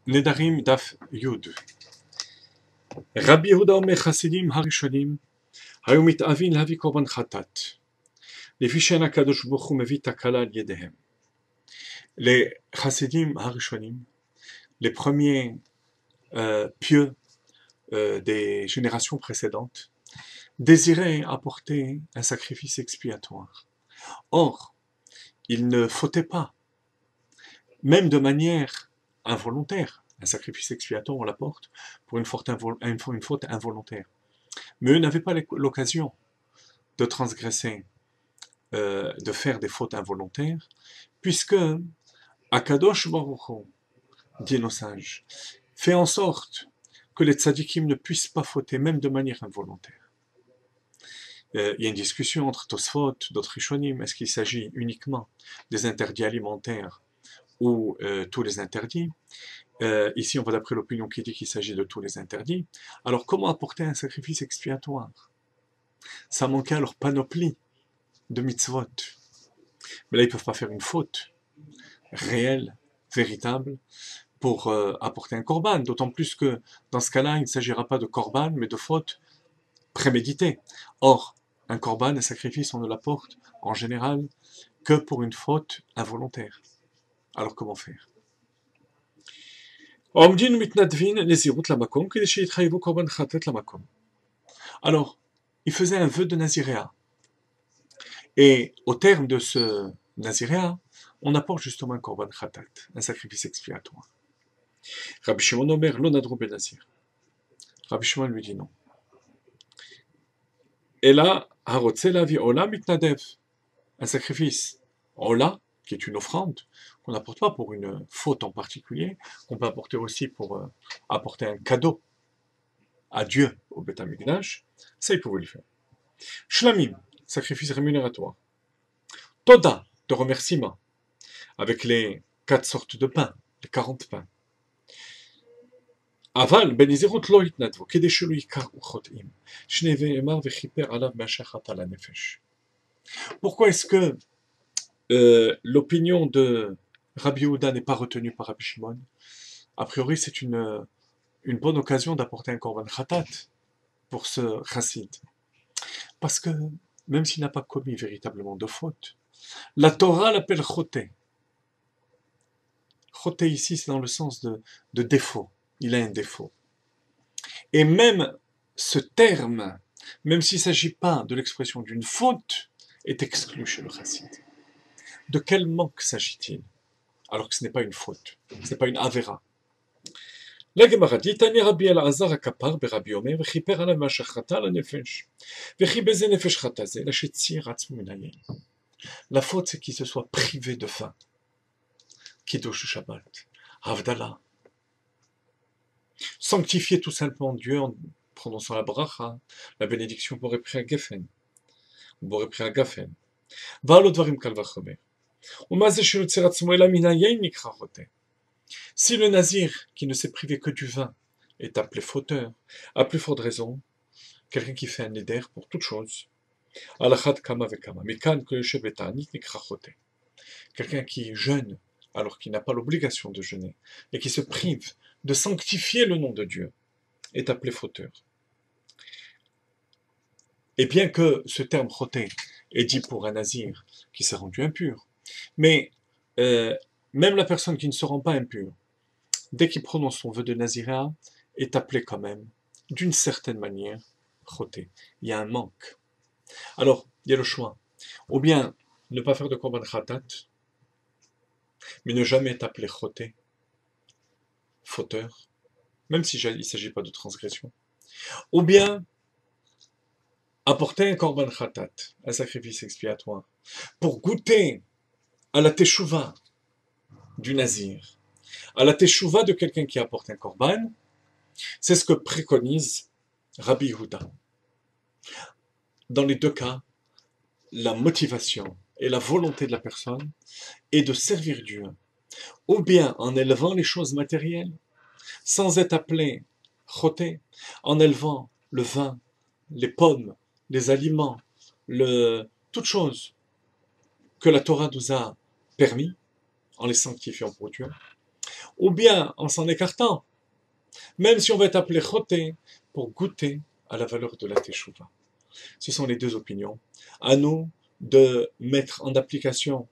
Nedarim daf yud. Rabbi Yehuda omer chasidim harishonim hayu mitavin lavi korban chatat. Lefi she'en hakadosh baruch hu mevi takala al yedehem. Les chassidim harishonim, les premiers pieux des générations précédentes, désiraient apporter un sacrifice expiatoire. Or, ils ne fautaient pas, même de manière involontaire. Un sacrifice expiatoire, on l'apporte pour une faute involontaire. Mais eux n'avaient pas l'occasion de transgresser, de faire des fautes involontaires, puisque Akadosh Baruch Hu, dit nos sages, fait en sorte que les tzadikim ne puissent pas fauter, même de manière involontaire. Il y a une discussion entre Tosfot, d'autres Rishonim, est-ce qu'il s'agit uniquement des interdits alimentaires ou tous les interdits? Ici, on va d'après l'opinion qui dit qu'il s'agit de tous les interdits. Alors, comment apporter un sacrifice expiatoire? Ça manquait à leur panoplie de mitzvot. Mais là, ils ne peuvent pas faire une faute réelle, véritable, pour apporter un korban. D'autant plus que, dans ce cas-là, il ne s'agira pas de korban, mais de faute préméditée. Or, un korban, un sacrifice, on ne l'apporte, en général, que pour une faute involontaire. Alors, comment faire? Alors, il faisait un vœu de naziréa. Et au terme de ce naziréa, on apporte justement un korban khatat, un sacrifice expiatoire. Rabbi Shimon Omer lo nadru ben nazir. Rabbi Shimon lui dit non. Et là, harotze la vi ola mitnadev, un sacrifice ola, qui est une offrande, qu'on n'apporte pas pour une faute en particulier, qu'on peut apporter aussi pour apporter un cadeau à Dieu au Beth Amikdash, ça il pouvait le faire. Shlamim, sacrifice rémunératoire. Toda, de remerciement, avec les 4 sortes de pains, les 40 pains. Aval, ben izirut lo yitnadvu, kede shelo yikaru chotim, shnei ve'emar vechiper alav mashachat ala nefesh. Pourquoi est-ce que l'opinion de Rabbi Yehuda n'est pas retenue par Rabbi Shimon? A priori, c'est une bonne occasion d'apporter un korban khatat pour ce chassid. Parce que, même s'il n'a pas commis véritablement de faute, la Torah l'appelle choté. Choté ici, c'est dans le sens de défaut. Il a un défaut. Et même ce terme, même s'il ne s'agit pas de l'expression d'une faute, est exclu chez le chassid. De quel manque s'agit-il? Alors que ce n'est pas une faute, ce n'est pas une avéra. La Gemara dit, Tani Rabbi Elazar akapar beRabbi Omer, v'chiper alav mashachata la nefesh, v'chi beze nefesh chataze, la shetzir atzmu minayin. La faute, c'est qu'il se soit privé de faim. Kiddush Shabbat, Havdalah. Sanctifier tout simplement Dieu en prononçant la bracha, la bénédiction pour pris à Geffen, pour pris à Gafen. Va'alot dvarim kal vachomer. Si le nazir qui ne s'est privé que du vin est appelé fauteur, à plus forte raison, quelqu'un qui fait un éder pour toute chose, quelqu'un qui jeûne alors qu'il n'a pas l'obligation de jeûner et qui se prive de sanctifier le nom de Dieu est appelé fauteur. Et bien que ce terme choté est dit pour un nazir qui s'est rendu impur, mais même la personne qui ne se rend pas impure, dès qu'il prononce son vœu de naziréa, est appelé quand même, d'une certaine manière, choté. Il y a un manque. Alors, il y a le choix. Ou bien, ne pas faire de korban khatat, mais ne jamais être appelé choté, fauteur, même s'il ne s'agit pas de transgression. Ou bien, apporter un korban khatat, un sacrifice expiatoire, pour goûter à la teshuva du nazir, à la teshuva de quelqu'un qui apporte un korban, c'est ce que préconise Rabbi Yehuda. Dans les deux cas, la motivation et la volonté de la personne est de servir Dieu, ou bien en élevant les choses matérielles, sans être appelé choté, en élevant le vin, les pommes, les aliments, toutes choses que la Torah nous a permis, en les sanctifiant pour Dieu, ou bien en s'en écartant, même si on va être appelé choté, pour goûter à la valeur de la teshuva. Ce sont les deux opinions. À nous de mettre en application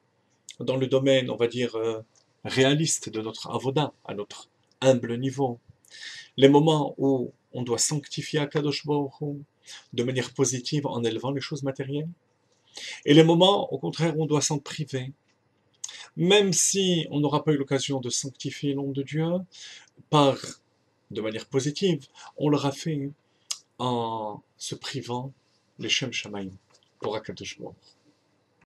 dans le domaine, on va dire, réaliste de notre avoda, à notre humble niveau, les moments où on doit sanctifier Akadosh Baruch Hu de manière positive en élevant les choses matérielles, et les moments, au contraire, où on doit s'en priver, même si on n'aura pas eu l'occasion de sanctifier le nom de Dieu, de manière positive, on l'aura fait en se privant les Shem Shamaim pour Akadosh Baruch Hu.